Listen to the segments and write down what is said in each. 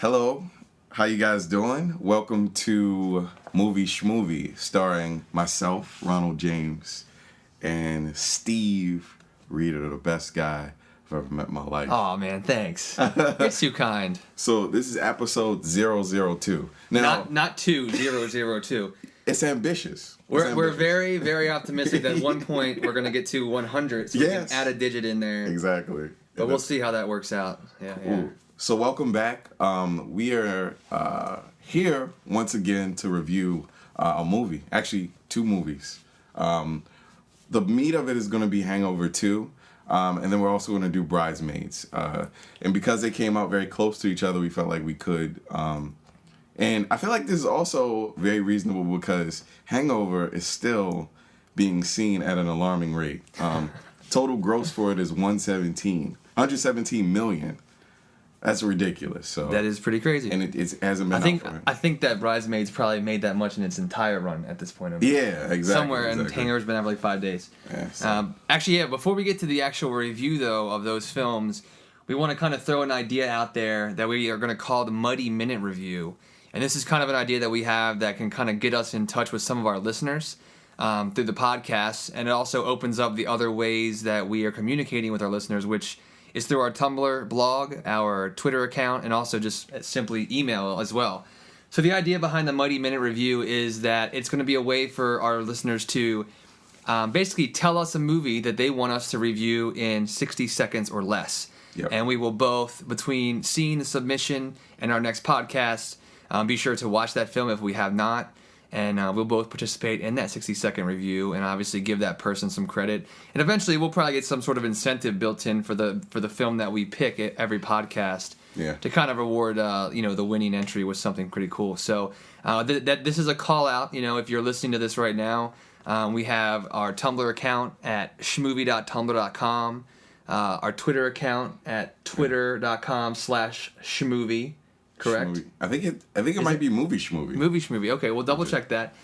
Hello, how you guys doing? Welcome to Movie Schmovie, starring myself, Ronald James, and Steve Reeder, the best guy I've ever met in my life. Oh man, thanks. You're too kind. So this is episode 002. Now, not 2002. It's ambitious. We're very, very optimistic that at one point we're gonna get to 100, so we can add a digit in there. Exactly. But we'll see how that works out. Yeah. Ooh. So welcome back. We are here once again to review a movie. Actually, two movies. The meat of it is going to be Hangover 2. And then we're also going to do Bridesmaids. And because they came out very close to each other, we felt like we could. And I feel like this is also very reasonable because Hangover is still being seen at an alarming rate. Total gross for it is 117 million. That's ridiculous. So that is pretty crazy. And it hasn't been out for it. I think that Bridesmaids probably made that much in its entire run at this point. Yeah, exactly. Somewhere, and Hangover's been out for like 5 days. Yeah, so. Actually, before we get to the actual review, though, of those films, we want to kind of throw an idea out there that we are going to call the Muddy Minute Review. And this is kind of an idea that we have that can kind of get us in touch with some of our listeners through the podcast. And it also opens up the other ways that we are communicating with our listeners, which is through our Tumblr blog, our Twitter account, and also just simply email as well. So the idea behind the Muddy Minute Review is that it's going to be a way for our listeners to basically tell us a movie that they want us to review in 60 seconds or less. Yep. And we will both, between seeing the submission and our next podcast, be sure to watch that film if we have not. And we'll both participate in that 60-second review, and obviously give that person some credit. And eventually, we'll probably get some sort of incentive built in for the film that we pick at every podcast, to kind of reward the winning entry with something pretty cool. So this is a call out. If you're listening to this right now, we have our Tumblr account at schmovie.tumblr.com, our Twitter account at twitter.com/schmovie. Correct. Schmovie. I think it might be Movie Schmovie. Movie Schmovie. Okay, we'll double check that.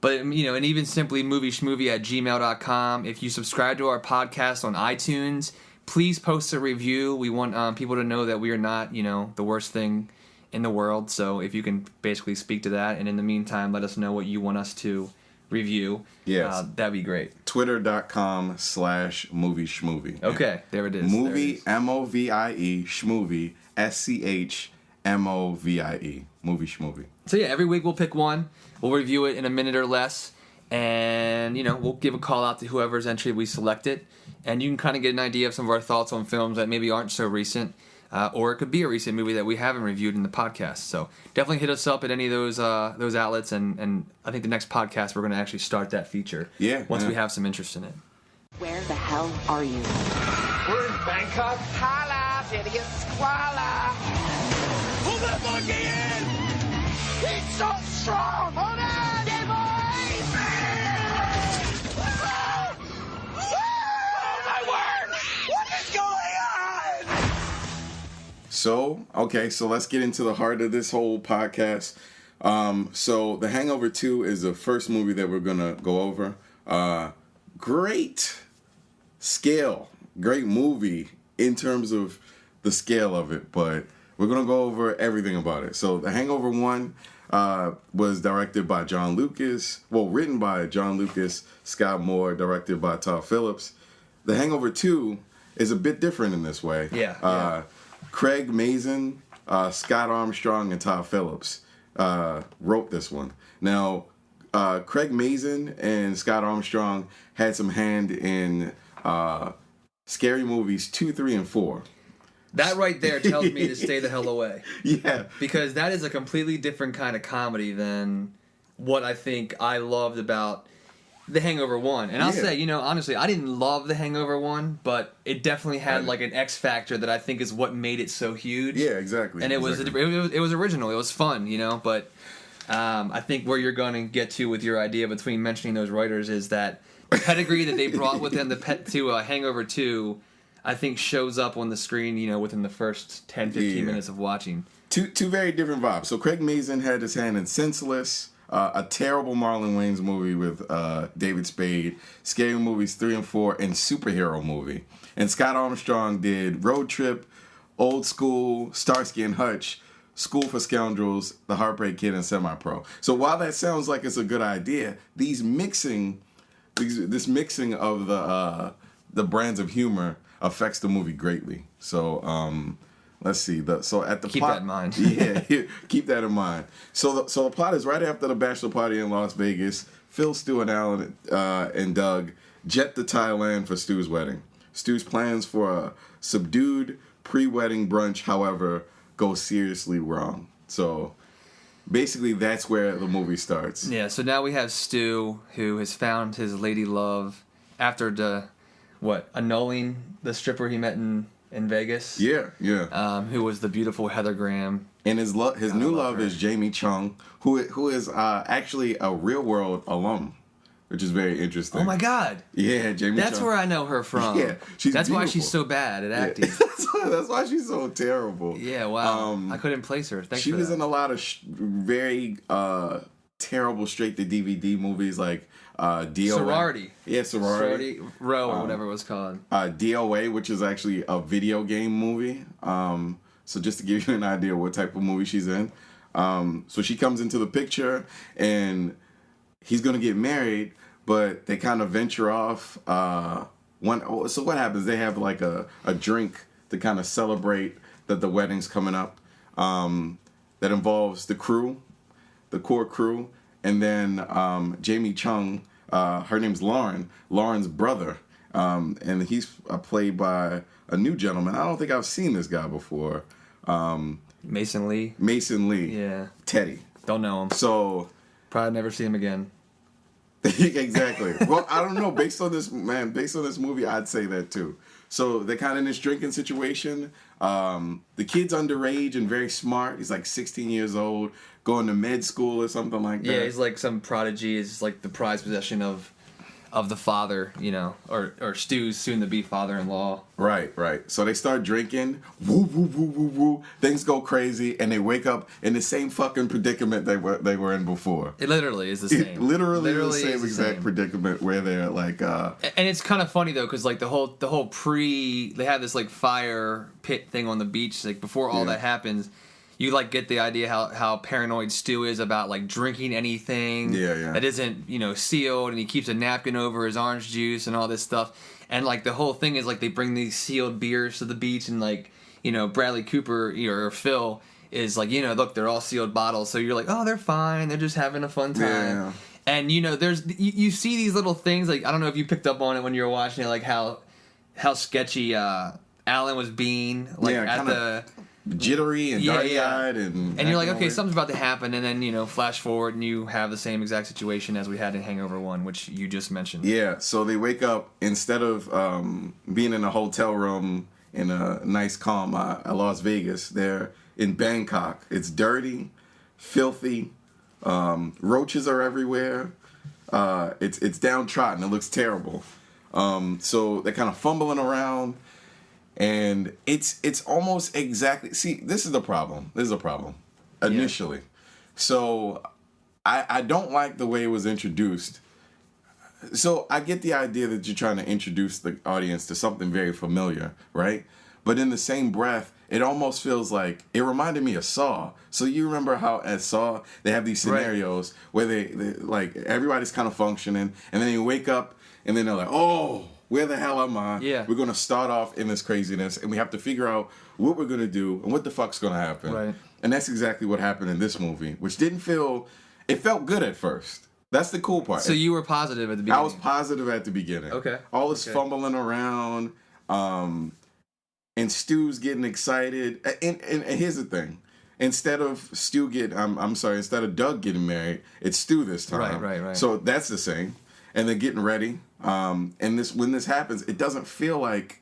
But and even simply movieschmovie@gmail.com. If you subscribe to our podcast on iTunes, please post a review. We want people to know that we are not the worst thing in the world. So if you can basically speak to that, and in the meantime, let us know what you want us to review. Yes, that'd be great. Twitter.com/Movie Schmovie. Okay, there it is. Movie MOVIE Schmovie SCHMOVIE. Movie Schmovie. So yeah, every week we'll pick one. We'll review it in a minute or less, and we'll give a call out to whoever's entry we selected, and you can kind of get an idea of some of our thoughts on films that maybe aren't so recent, or it could be a recent movie that we haven't reviewed in the podcast. So definitely hit us up at any of those outlets, and I think the next podcast we're going to actually start that feature. Yeah. Once we have some interest in it. Where the hell are you? We're in Bangkok. Holla, idiot squalor. Pull that monkey in. He's so strong. Hold on, hey boys. Oh my word! What is going on? So let's get into the heart of this whole podcast. So The Hangover 2 is the first movie that we're gonna go over. Great scale, great movie in terms of the scale of it, but we're going to go over everything about it. So The Hangover 1 was directed by John Lucas, written by John Lucas, Scott Moore, directed by Todd Phillips. The Hangover 2 is a bit different in this way. Craig Mazin, Scott Armstrong, and Todd Phillips wrote this one. Now, Craig Mazin and Scott Armstrong had some hand in Scary Movies 2, 3, and 4. That right there tells me to stay the hell away. Yeah. Because that is a completely different kind of comedy than what I think I loved about The Hangover 1. And I'll say, honestly, I didn't love The Hangover 1, but it definitely had like an X factor that I think is what made it so huge. Yeah, exactly. And it was original. It was fun, but I think where you're going to get to with your idea between mentioning those writers is that the pedigree that they brought with them to Hangover 2, I think shows up on the screen, within the first 10, 15 minutes of watching. Two very different vibes. So Craig Mazin had his hand in Senseless, a terrible Marlon Wayans movie with David Spade, Scary Movies 3 and 4, and Superhero Movie. And Scott Armstrong did Road Trip, Old School, Starsky and Hutch, School for Scoundrels, The Heartbreak Kid, and Semi-Pro. So while that sounds like it's a good idea, this mixing of the brands of humor affects the movie greatly. So let's see. So at the keep plot, that in mind. Yeah, keep that in mind. So the plot is right after the bachelor party in Las Vegas. Phil, Stu, and Alan and Doug jet to Thailand for Stu's wedding. Stu's plans for a subdued pre-wedding brunch, however, go seriously wrong. So basically that's where the movie starts. Yeah, so now we have Stu, who has found his lady love after annulling the stripper he met in Vegas. Yeah. Who was the beautiful Heather Graham. And his new love is Jamie Chung, who is actually a Real World alum, which is very interesting. Oh my God! Yeah, Jamie. That's Chung. where I know her from. Yeah, she's That's beautiful. why she's so bad at acting. Yeah. That's why she's so terrible. Yeah, wow. I couldn't place her. Thanks she for was that. in a lot of very terrible straight to DVD movies like DOA. Sorority. Yeah, Sorority Row or whatever it was called. DOA, which is actually a video game movie. So just to give you an idea what type of movie she's in. So she comes into the picture and he's going to get married, but they kind of venture off. So what happens? They have like a drink to kind of celebrate that the wedding's coming up. That involves the crew, the core crew, and then Jamie Chung, her name's Lauren's brother, and he's played by a new gentleman. I don't think I've seen this guy before. Mason Lee. Yeah. Teddy. Don't know him. So probably never see him again. Exactly. Well, I don't know. Based on this movie, I'd say that too. So they're kind of in this drinking situation. The kid's underage and very smart. He's like 16 years old, going to med school or something like that. Yeah, he's like some prodigy. He's like the prized possession of the father, or Stu's soon-to-be father-in-law. Right. So they start drinking. Woo, woo, woo, woo, woo. Things go crazy, and they wake up in the same fucking predicament they were in before. It literally is the same. Literally the same exact predicament where they're like. And it's kind of funny though, because like the whole they have this like fire pit thing on the beach. Like before all that happens, you like get the idea how paranoid Stu is about like drinking anything that isn't sealed, and he keeps a napkin over his orange juice and all this stuff. And like the whole thing is like they bring these sealed beers to the beach, and like Bradley Cooper or Phil is like look, they're all sealed bottles, so you're like, oh, they're fine, they're just having a fun time. Yeah. And there's you see these little things, like I don't know if you picked up on it when you were watching it, like how sketchy Alan was being like at the jittery and dark-eyed and you're like, okay, something's about to happen, and then flash forward and you have the same exact situation as we had in Hangover 1, which you just mentioned. Yeah, so they wake up, instead of being in a hotel room in a nice calm Las Vegas, they're in Bangkok. It's dirty, filthy, roaches are everywhere, it's downtrodden, it looks terrible. So they're kind of fumbling around. And it's almost exactly... See, this is a problem. Initially. Yeah. So, I don't like the way it was introduced. So, I get the idea that you're trying to introduce the audience to something very familiar, right? But in the same breath, it almost feels like... It reminded me of Saw. So, you remember how at Saw, they have these scenarios where they like, everybody's kind of functioning, and then they wake up, and then they're like, oh... Where the hell am I? Yeah. We're going to start off in this craziness, and we have to figure out what we're going to do and what the fuck's going to happen. Right. And that's exactly what happened in this movie, which didn't feel... It felt good at first. That's the cool part. So you were positive at the beginning? I was positive at the beginning. Okay. All this fumbling around, and Stu's getting excited. And here's the thing. Instead of instead of Doug getting married, it's Stu this time. Right. So that's the same. And they're getting ready. And when this happens, it doesn't feel like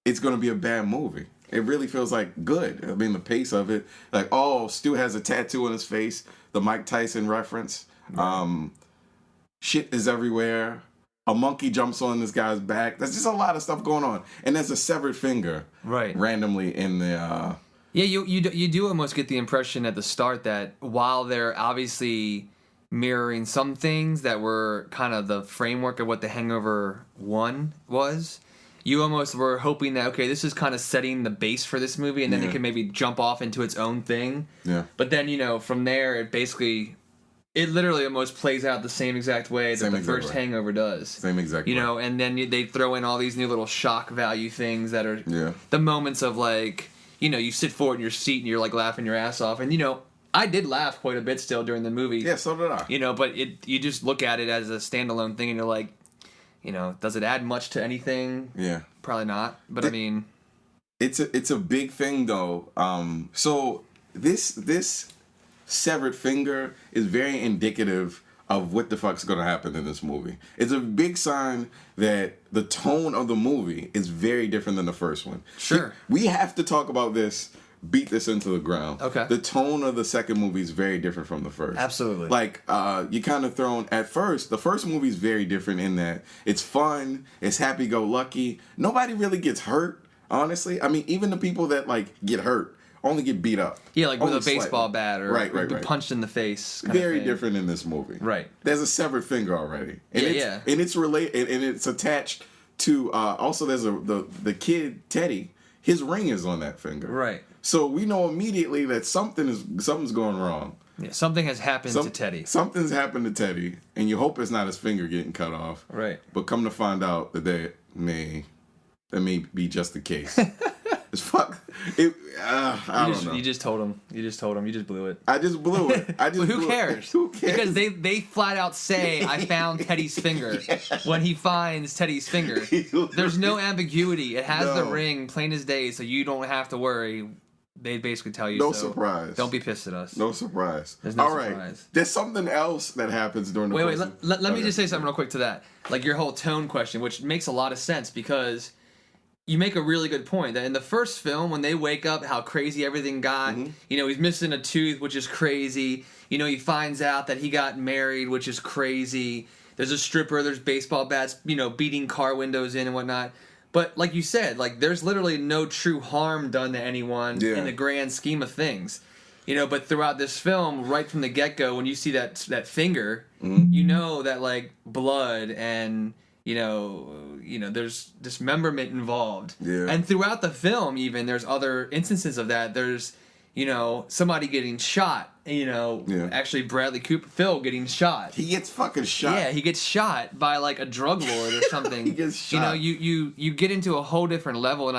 it's going to be a bad movie. It really feels like good. I mean, the pace of it, like, oh, Stu has a tattoo on his face, the Mike Tyson reference. Shit is everywhere. A monkey jumps on this guy's back. There's just a lot of stuff going on, and there's a severed finger, randomly in the. Yeah, you do almost get the impression at the start that while they're obviously mirroring some things that were kind of the framework of what the Hangover 1 was, you almost were hoping that, okay, this is kind of setting the base for this movie, and then it can maybe jump off into its own thing. Yeah. But then, from there, it literally almost plays out the same exact way that the first Hangover does. Same exact way. And then they throw in all these new little shock value things that are the moments of, like, you sit forward in your seat and you're, like, laughing your ass off. And, I did laugh quite a bit still during the movie. Yeah, so did I. But you just look at it as a standalone thing and you're like, does it add much to anything? Yeah. Probably not. But I mean... It's a big thing, though. So this severed finger is very indicative of what the fuck's going to happen in this movie. It's a big sign that the tone of the movie is very different than the first one. Sure. We have to talk about this, beat this into the ground. Okay. The tone of the second movie is very different from the first. Absolutely. Like, you kind of thrown at first, the first movie is very different in that it's fun, it's happy-go-lucky. Nobody really gets hurt, honestly. I mean, even the people that, like, get hurt only get beat up. Yeah, like with only a baseball slightly. bat or right. punched in the face. Very different in this movie. Right. There's a severed finger already. And Yeah. And it's related, and it's attached to, also there's the kid, Teddy, his ring is on that finger. Right. So we know immediately that something's going wrong. Yeah, something has happened to Teddy. Something's happened to Teddy, and you hope it's not his finger getting cut off. Right. But come to find out that may be just the case. It's fuck. I don't know. You just told him. You just blew it. I just blew it. Who cares? Who cares? Because they flat out say, I found Teddy's finger when he finds Teddy's finger. There's no ambiguity. It has the ring, plain as day, so you don't have to worry. They basically tell you no so. surprise. Don't be pissed at us. No surprise. There's no All right. surprise. There's something else that happens during the Wait, let me just say something real quick to that. Like your whole tone question, which makes a lot of sense because you make a really good point that in the first film, when they wake up, how crazy everything got, he's missing a tooth, which is crazy. He finds out that he got married, which is crazy. There's a stripper, there's baseball bats, beating car windows in and whatnot. But like you said, like there's literally no true harm done to anyone in the grand scheme of things. But throughout this film, right from the get-go, when you see that finger, you know that like blood and there's dismemberment involved. Yeah. And throughout the film, even there's other instances of that. There's somebody getting shot. Actually Bradley Cooper, Phil getting shot. He gets fucking shot. Yeah, he gets shot by like a drug lord or something. He gets shot. You get into a whole different level, and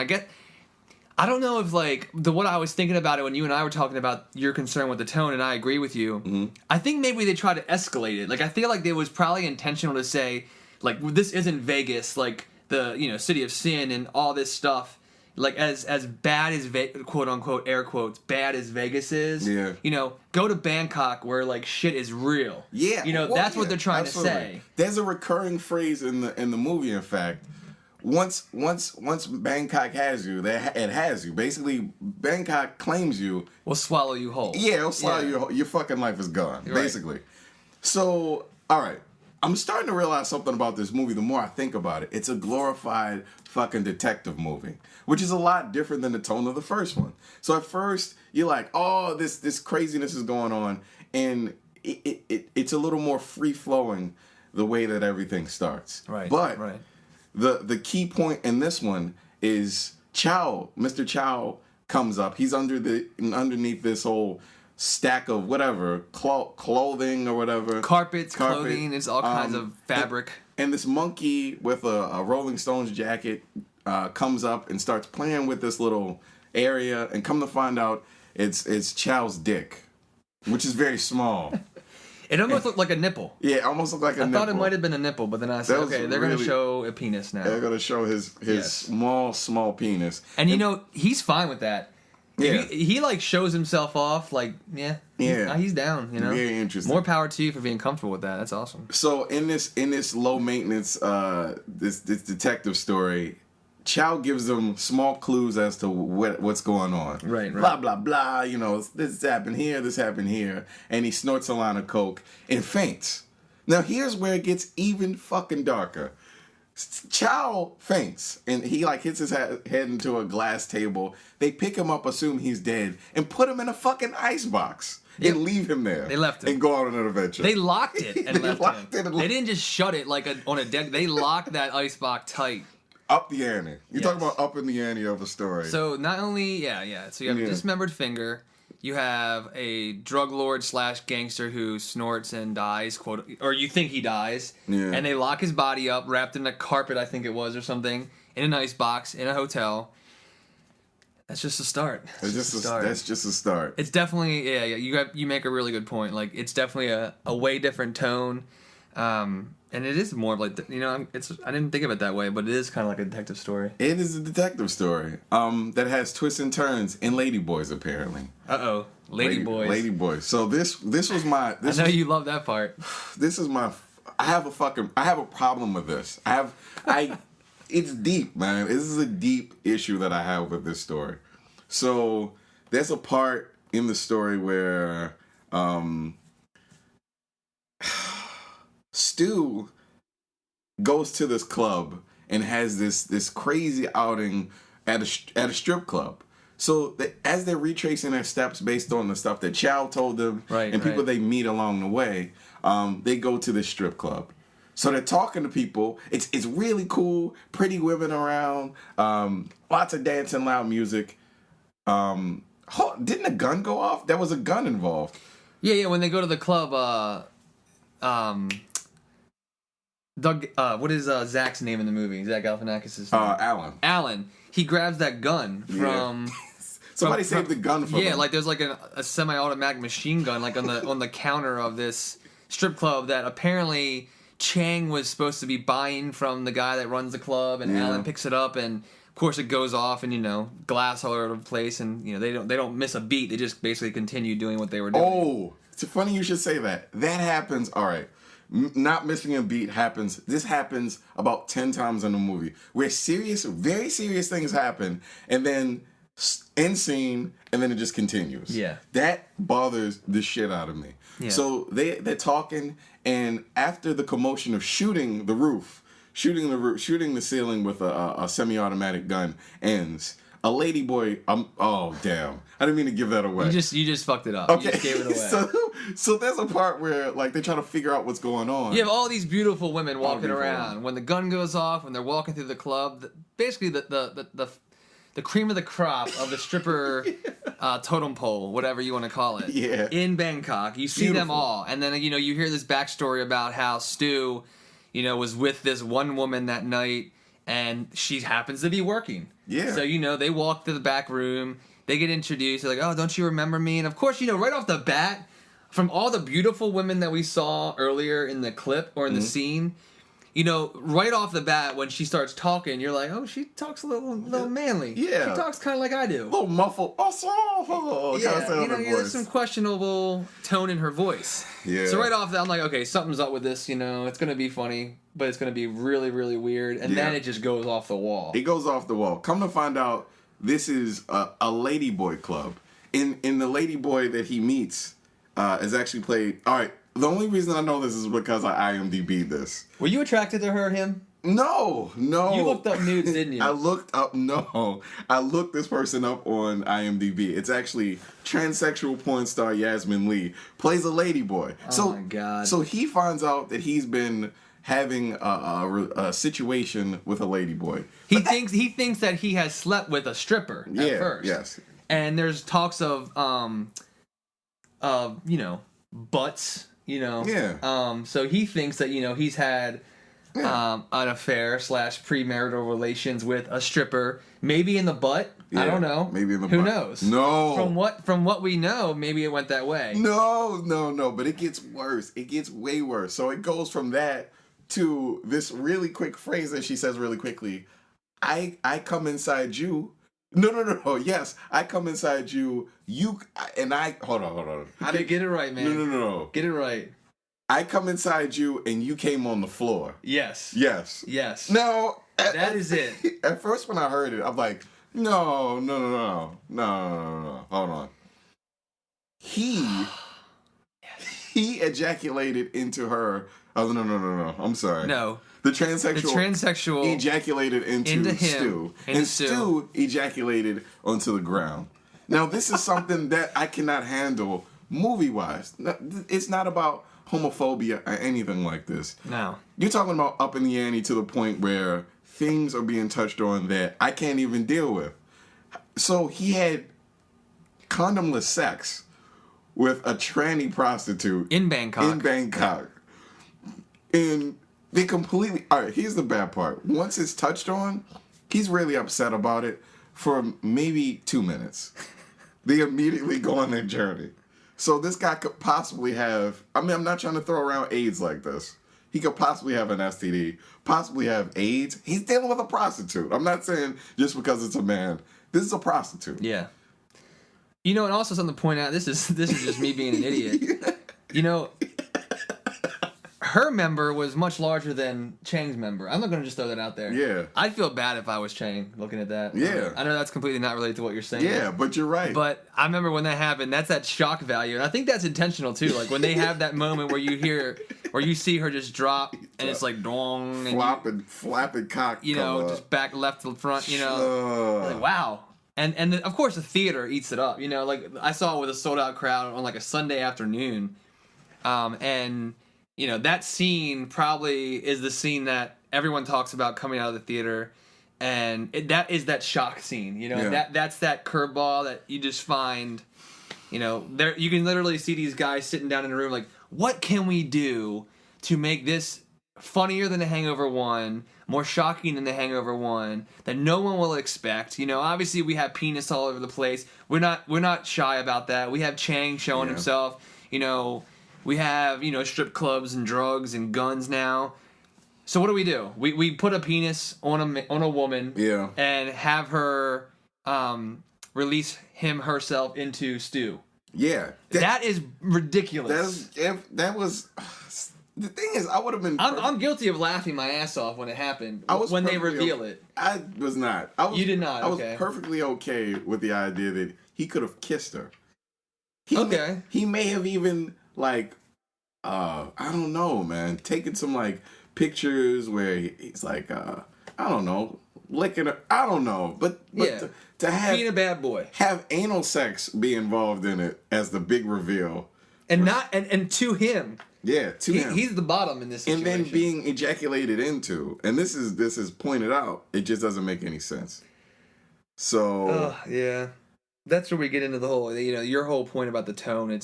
I don't know if like what I was thinking about it when you and I were talking about your concern with the tone, and I agree with you. Mm-hmm. I think maybe they tried to escalate it. Like I feel like it was probably intentional to say like this isn't Vegas, like the City of Sin and all this stuff. Like as bad as quote unquote air quotes bad as Vegas is, go to Bangkok where like shit is real. Yeah, that's what they're trying to say. There's a recurring phrase in the movie. In fact, once Bangkok has you, it has you. Basically, Bangkok claims you. Will swallow you whole. Yeah, it'll swallow you whole. Your fucking life is gone. Right. Basically. So, all right. I'm starting to realize something about this movie the more I think about it. It's a glorified fucking detective movie, which is a lot different than the tone of the first one. So at first, you're like, oh, this craziness is going on, and it's a little more free-flowing the way that everything starts. Right, but right. The key point in this one is Chow. Mr. Chow comes up. He's underneath this whole stack of whatever clothing or whatever, carpets, clothing, it's all kinds of fabric, and this monkey with a Rolling Stones jacket comes up and starts playing with this little area, and come to find out it's Chow's dick, which is very small. It almost looked like a nipple. Yeah, it almost looked like a nipple. I thought it might have been a nipple, but then I said, okay, they're going to show a penis now. They're going to show his small penis, and he's fine with that. Yeah, he like shows himself off. Like, he's down. Very interesting. More power to you for being comfortable with that. That's awesome. So in this low maintenance this detective story, Chow gives them small clues as to what's going on. Right. Blah blah blah. This happened here, and he snorts a line of coke and faints. Now here's where it gets even fucking darker. Chow faints, and he like hits his head into a glass table. They pick him up, assume he's dead, and put him in a fucking ice box and leave him there. They left him and go on an adventure. They locked it and left him. They didn't just shut it like on a deck. They locked that ice box tight. Up the ante. You're talking about up in the ante of a story. So not only, so you have a dismembered finger, you have a drug lord / gangster who snorts and dies, or you think he dies, and they lock his body up, wrapped in a carpet, I think it was, or something, in an ice box, in a hotel. That's just a start. That's just a start. It's definitely, you make a really good point. Like, it's definitely a way different tone. And it is more of like, I didn't think of it that way, but it is kind of like a detective story. It is a detective story that has twists and turns in Ladyboys, apparently. Uh-oh. Ladyboys. So this was my... I know you love that part. This is my... I have a problem with this. It's deep, man. This is a deep issue that I have with this story. So there's a part in the story where... Stu goes to this club and has this crazy outing at a strip club. So as they're retracing their steps based on the stuff that Chow told them and people they meet along the way, they go to this strip club. So they're talking to people. It's really cool. Pretty women around. Lots of dancing, loud music. Didn't a gun go off? There was a gun involved. Yeah. When they go to the club, Doug, what is Zach's name in the movie? Zach Galifianakis' name? Alan. He grabs that gun from... Somebody saved the gun from him. Yeah, like there's like a semi-automatic machine gun like on the counter of this strip club that apparently Chang was supposed to be buying from the guy that runs the club, and Alan picks it up, and of course it goes off, and glass all over the place, and they don't miss a beat. They just basically continue doing what they were doing. Oh, it's funny you should say that. That happens. All right. Not missing a beat happens. This happens about 10 times in the movie where very serious things happen, and then end scene, and then it just continues. Yeah. That bothers the shit out of me. Yeah. So they're talking, and after the commotion of shooting the ceiling with a semi-automatic gun ends, a ladyboy. Oh damn! I didn't mean to give that away. You just fucked it up. Okay. You just gave it away. So there's a part where like they try to figure out what's going on. You have all these beautiful women walking around. When the gun goes off, when they're walking through the club, basically the cream of the crop of the stripper totem pole, whatever you want to call it. Yeah. In Bangkok, you see them all, and then you hear this backstory about how Stu, was with this one woman that night, and she happens to be working. Yeah. So they walk to the back room. They get introduced. They're like, "Oh, don't you remember me?" And of course, right off the bat, from all the beautiful women that we saw earlier in the clip or in the scene, right off the bat when she starts talking, you're like, "Oh, she talks a little manly." Yeah. She talks kind of like I do. A little muffled. There's some questionable tone in her voice. Yeah. So right off that, I'm like, okay, something's up with this. It's gonna be funny, but it's gonna be really, really weird, and then it just goes off the wall. It goes off the wall. Come to find out, this is a ladyboy club. In the ladyboy that he meets is actually played. All right. The only reason I know this is because I IMDb'd this. Were you attracted to him? No. You looked up nudes, didn't you? I looked this person up on IMDb. It's actually transsexual porn star Yasmin Lee plays a ladyboy. Oh my God. So he finds out that he's been having a situation with a ladyboy. He thinks that he has slept with a stripper at first. Yes. And there's talks of butts. So he thinks that he's had an affair / premarital relations with a stripper, maybe in the butt. Yeah, I don't know. Maybe in the butt. Who knows? No. From what we know, maybe it went that way. No. But it gets worse. It gets way worse. So it goes from that to this really quick phrase that she says really quickly. I come inside you. No. Yes, I come inside you. Hold on. Get it right, man. No. Get it right. I come inside you and you came on the floor. Yes. No. That is it. At first when I heard it, I'm like, no. Hold on. He ejaculated into her. Oh, no. I'm sorry. No. The transsexual ejaculated into Stu. And Stu ejaculated onto the ground. Now, this is something that I cannot handle movie-wise. It's not about homophobia or anything like this. No. You're talking about up in the ante to the point where things are being touched on that I can't even deal with. So he had condomless sex with a tranny prostitute In Bangkok. And they completely... All right, here's the bad part. Once it's touched on, he's really upset about it for maybe 2 minutes. They immediately go on their journey. So this guy could possibly have... I mean, I'm not trying to throw around AIDS like this. He could possibly have an STD, possibly have AIDS. He's dealing with a prostitute. I'm not saying just because it's a man. This is a prostitute. Yeah. You know, and also something to point out, this is just me being an idiot. You know, her member was much larger than Chang's member. I'm not going to just throw that out there. Yeah. I'd feel bad if I was Chang looking at that. Yeah. I know that's completely not related to what you're saying. Yeah, but you're right. But I remember when that happened, that's that shock value. And I think that's intentional too. Like when they have that moment where you hear, or you see her just drop and it's like dong. And flapping cock. you know, just back left to front, you know. Like, wow. And of course the theater eats it up. You know, like I saw it with a sold out crowd on like a Sunday afternoon. And you know, that scene probably is the scene that everyone talks about coming out of the theater, and that is that shock scene. You know, that's that curveball that you just find. You know, there you can literally see these guys sitting down in a room like, what can we do to make this funnier than The Hangover 1, more shocking than The Hangover 1, that no one will expect. You know, obviously we have penis all over the place. We're not shy about that. We have Chang showing himself. You know, we have, you know, strip clubs and drugs and guns now. So what do? We put a penis on a woman and have her release herself into stew. Yeah. That is ridiculous. That was... The thing is, I would have been... I'm guilty of laughing my ass off when it happened, when they reveal it. I was not. You did not, I okay. was perfectly okay with the idea that he could have kissed her. He may have even, like, I don't know, man, taken some, like, pictures where he's like, I don't know, licking her. I don't know. But to have... Being a bad boy. Have anal sex be involved in it as the big reveal. And and to him... Yeah, to him. He's the bottom in this situation. And then being ejaculated into. And this is pointed out. It just doesn't make any sense. So... yeah. That's where we get into the whole, you know, your whole point about the tone. It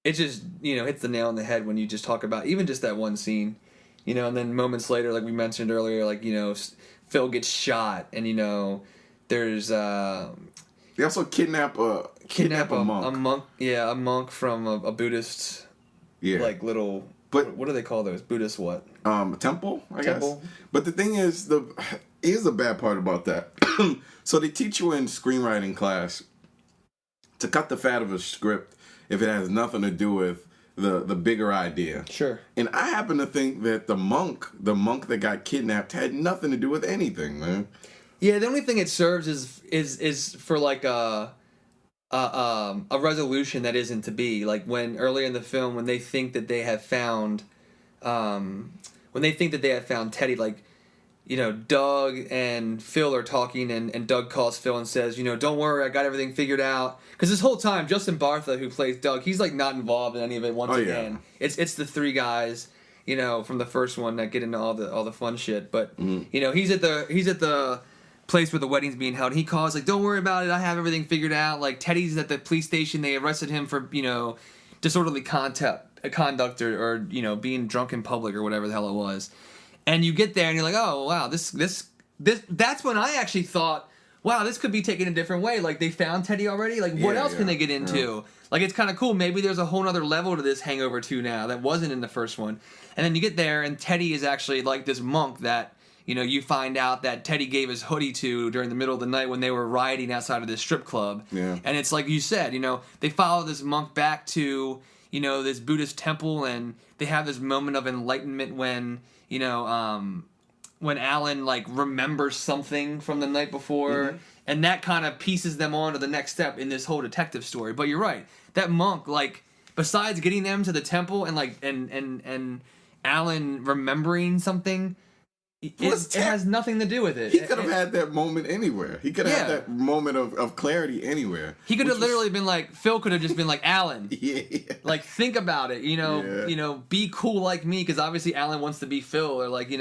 just, you know, hits the nail on the head when you just talk about even just that one scene. You know, and then moments later, like we mentioned earlier, like, you know, Phil gets shot. And, you know, there's... They also kidnap a monk. A monk, yeah, a monk from a Buddhist... Yeah. Like little... But what do they call those? Buddhist what? Temple, I guess. But the thing is, here's the bad part about that. So they teach you in screenwriting class to cut the fat of a script if it has nothing to do with the bigger idea. Sure. And I happen to think that the monk that got kidnapped had nothing to do with anything, man. Yeah, the only thing it serves is for like a resolution that isn't to be. Like when earlier in the film, when they think that they have found Teddy, like, you know, Doug and Phil are talking, and Doug calls Phil and says, you know, don't worry, I got everything figured out. Because this whole time, Justin Bartha, who plays Doug, he's like not involved in any of it once again. Yeah. It's the three guys, you know, from the first one that get into all the fun shit. But you know, he's at the place where the wedding's being held. He calls like, don't worry about it, I have everything figured out. Like Teddy's at the police station, they arrested him for, you know, disorderly conduct or you know, being drunk in public or whatever the hell it was. And you get there and you're like, oh wow, this that's when I actually thought, wow, this could be taken a different way. Like they found Teddy already, like what else can they get into? Yeah. Like it's kind of cool, maybe there's a whole nother level to this Hangover 2 now that wasn't in the first one. And then you get there and Teddy is actually like this monk that, you know, you find out that Teddy gave his hoodie to during the middle of the night when they were rioting outside of this strip club. Yeah. And it's like you said, you know, they follow this monk back to, you know, this Buddhist temple, and they have this moment of enlightenment when, you know, when Alan, like, remembers something from the night before, and that kind of pieces them on to the next step in this whole detective story. But you're right. That monk, like, besides getting them to the temple and, like, and Alan remembering something... it has nothing to do with it. He could have had that moment anywhere. He could have had that moment of clarity anywhere. He could have literally been like, Phil could have just been like, Alan, Yeah. like, think about it, be cool like me, because obviously Alan wants to be Phil, or like, he's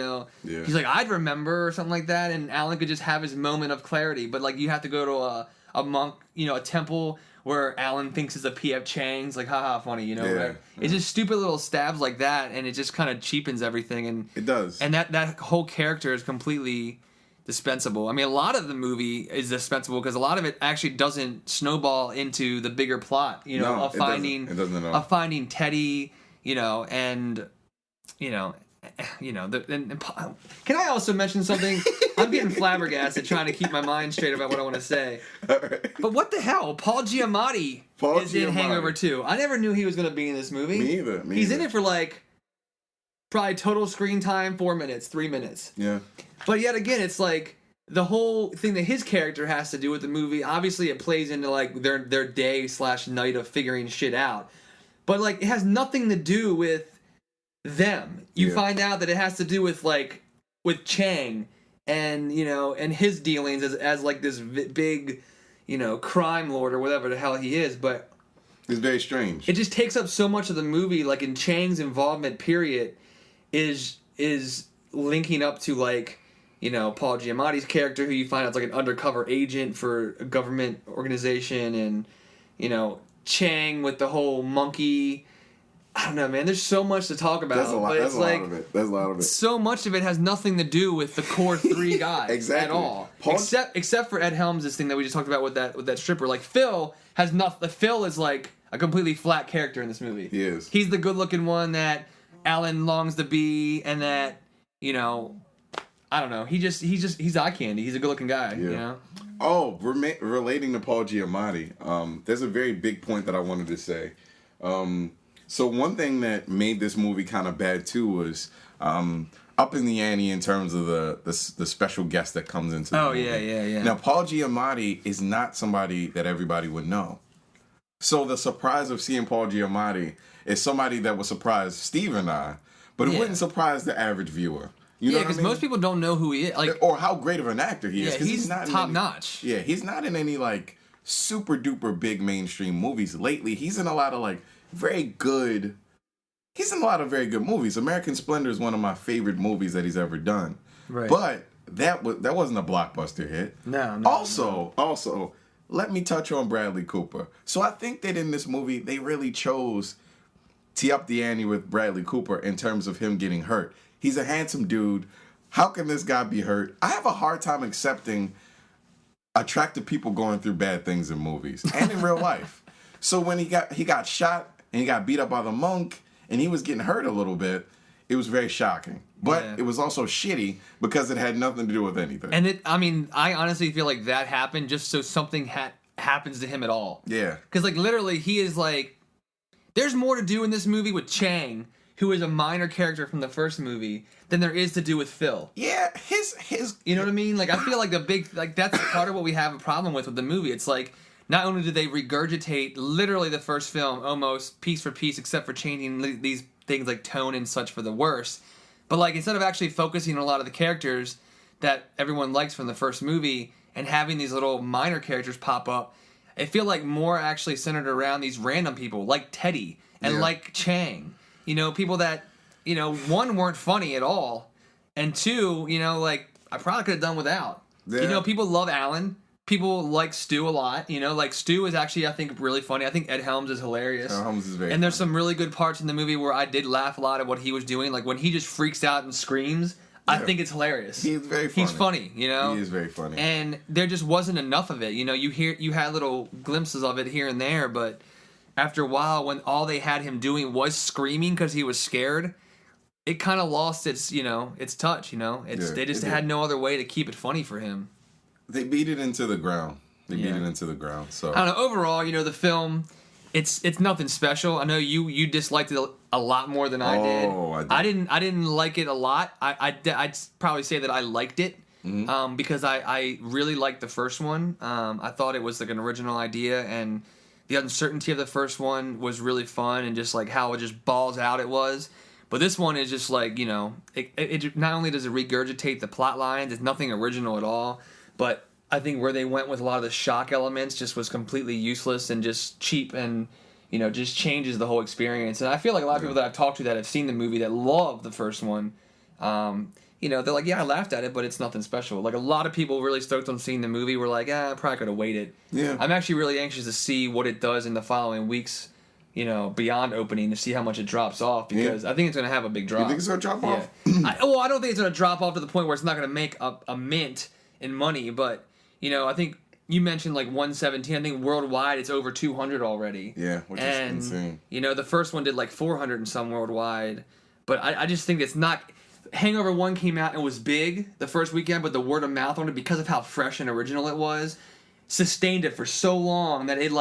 like, I'd remember, or something like that, and Alan could just have his moment of clarity, but like, you have to go to a monk, a temple where Alan thinks it's a P.F. Chang's, like, haha, funny, right? It's just stupid little stabs like that, and it just kind of cheapens everything, and it does. And that whole character is completely dispensable. I mean, a lot of the movie is dispensable because a lot of it actually doesn't snowball into the bigger plot, of finding it doesn't at all. of finding Teddy, and can I also mention something? I'm getting flabbergasted trying to keep my mind straight about what I want to say. Right. But what the hell? Paul Giamatti in Hangover 2. I never knew he was going to be in this movie. Me either. He's in it for like probably total screen time 4 minutes, 3 minutes. Yeah. But yet again, it's like the whole thing that his character has to do with the movie. Obviously, it plays into like their day/night of figuring shit out. But like, it has nothing to do with them. You find out that it has to do with Chang and and his dealings as like this big crime lord or whatever the hell he is. But it's very strange. It just takes up so much of the movie. Like, in Chang's involvement period is linking up to like Paul Giamatti's character, who you find out is like an undercover agent for a government organization, and Chang with the whole monkey. I don't know, man. There's so much to talk about. That's a lot. But That's a lot of it. That's a lot of it. So much of it has nothing to do with the core three guys exactly. at all. Except for Ed Helms, this thing that we just talked about with that stripper. Like, Phil has nothing. Phil is like a completely flat character in this movie. He is. He's the good-looking one that Alan longs to be, and that I don't know. He's eye candy. He's a good-looking guy. Yeah. Oh, relating to Paul Giamatti, there's a very big point that I wanted to say. So one thing that made this movie kind of bad too was up in the ante in terms of the special guest that comes into the movie. Yeah. Now, Paul Giamatti is not somebody that everybody would know. So the surprise of seeing Paul Giamatti is somebody that would surprise Steve and I, but it wouldn't surprise the average viewer. You know because most people don't know who he is, like, or how great of an actor he is. Yeah, he's not top notch. Yeah, he's not in any like super duper big mainstream movies lately. He's in a lot of like very good movies. American Splendor is one of my favorite movies that he's ever done. Right. But that wasn't a blockbuster hit. No. Also, let me touch on Bradley Cooper. So I think that in this movie they really chose to up the ante with Bradley Cooper in terms of him getting hurt. He's a handsome dude. How can this guy be hurt? I have a hard time accepting attractive people going through bad things in movies and in real life. So when he got shot and he got beat up by the monk and he was getting hurt a little bit, it was very shocking. But it was also shitty because it had nothing to do with anything. And I honestly feel like that happened just so something happens to him at all. Yeah. Because like literally he is like, there's more to do in this movie with Chang, who is a minor character from the first movie, than there is to do with Phil. Yeah, his you know what I mean? Like, I feel like that's part of what we have a problem with the movie. It's like, not only do they regurgitate literally the first film almost piece for piece, except for changing these things like tone and such for the worse, but like instead of actually focusing on a lot of the characters that everyone likes from the first movie and having these little minor characters pop up, I feel like more actually centered around these random people like Teddy and like Chang. People that, one, weren't funny at all, and two, like, I probably could have done without. Yeah. People love Alan. People like Stu a lot. Like, Stu is actually, I think, really funny. I think Ed Helms is hilarious. Ed Helms is very And there's funny. some really good parts in the movie where I did laugh a lot at what he was doing. Like, when he just freaks out and screams, I think it's hilarious. He's very funny. He's funny, He is very funny. And there just wasn't enough of it. You had little glimpses of it here and there, but after a while, when all they had him doing was screaming because he was scared, it kind of lost its touch. They just had no other way to keep it funny for him. They beat it into the ground. So I don't know. Overall, the film, it's nothing special. I know you disliked it a lot more than I did. I did. I didn't like it a lot. I'd probably say that I liked it. Mm-hmm. Because I really liked the first one. I thought it was like an original idea, and the uncertainty of the first one was really fun, and just like how it just balls out it was. But this one is just like, it not only does it regurgitate the plot lines, it's nothing original at all, but I think where they went with a lot of the shock elements just was completely useless and just cheap and, just changes the whole experience. And I feel like a lot of people that I've talked to that have seen the movie that love the first one, they're like, yeah, I laughed at it, but it's nothing special. Like, a lot of people really stoked on seeing the movie were like, I probably could have waited. Yeah. I'm actually really anxious to see what it does in the following weeks, beyond opening, to see how much it drops off, because I think it's going to have a big drop. You think it's going to drop off? I don't think it's going to drop off to the point where it's not going to make a mint in money, but, I think you mentioned like 117. I think worldwide it's over 200 already. Yeah, which is insane. The first one did like 400 and some worldwide, but I just think it's not... Hangover 1 came out and was big the first weekend, but the word of mouth on it, because of how fresh and original it was, sustained it for so long that it